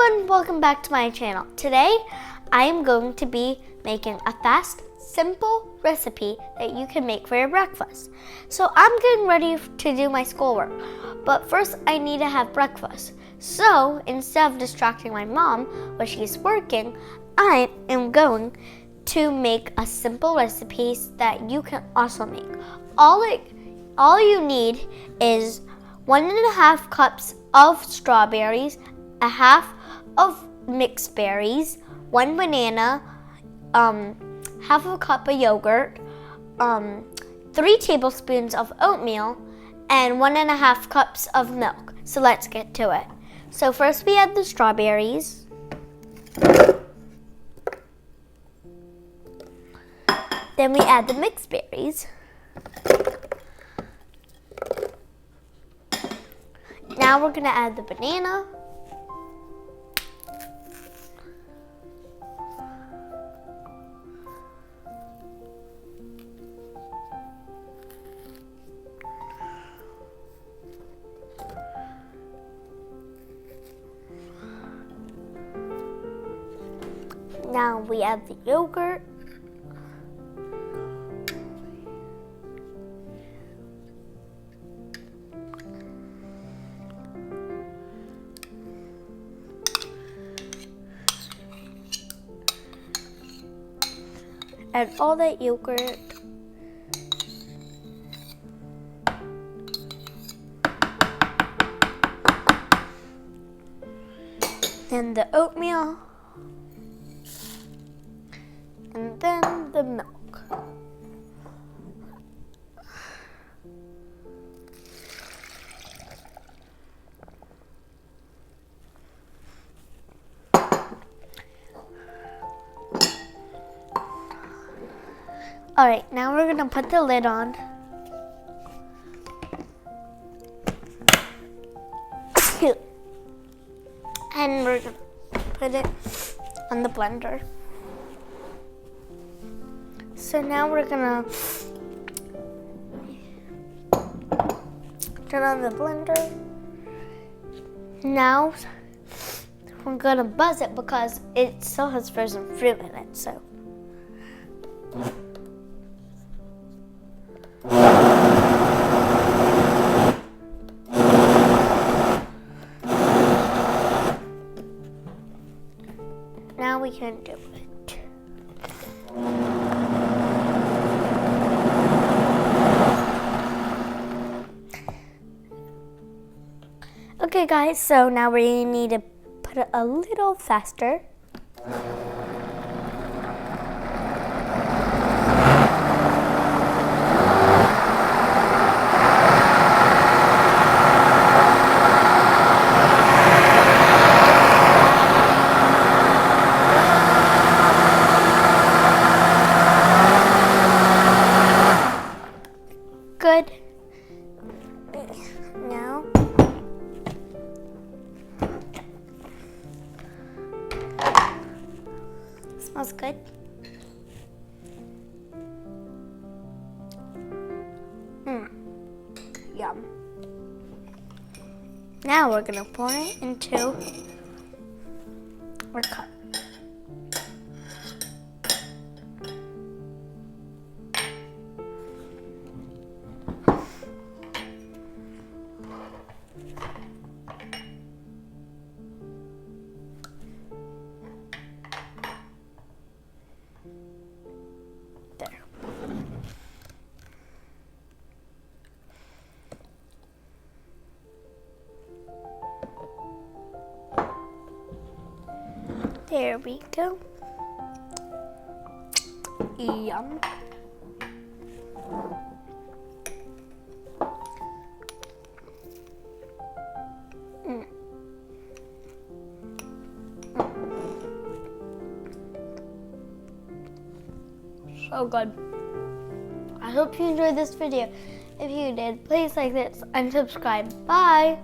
everyone, welcome back to my channel. Today I am going to be making a fast, simple recipe that you can make for your breakfast. So I'm getting ready to do my schoolwork, but first I need to have breakfast. So instead of distracting my mom while she's working, I am going to make a simple recipe that you can also make. All you need is 1.5 cups of strawberries, a half of mixed berries, 1 banana, half a cup of yogurt, 3 tablespoons of oatmeal, and 1.5 cups of milk. So let's get to it. So first we add the strawberries. Then we add the mixed berries. Now we're gonna add the banana. Now we add the yogurt. Add all that yogurt. Then the oatmeal. And then the milk. Alright, now we're gonna put the lid on. And we're gonna put it on the blender. So now we're gonna turn on the blender. Now we're gonna buzz it because it still has frozen fruit in it, so. Now we can do it. Okay guys, so now we need to put it a little faster. Good. Now smells good. Yum. Now we're gonna pour it into our cup. There we go. Yum. So good. I hope you enjoyed this video. If you did, please like this and subscribe. Bye.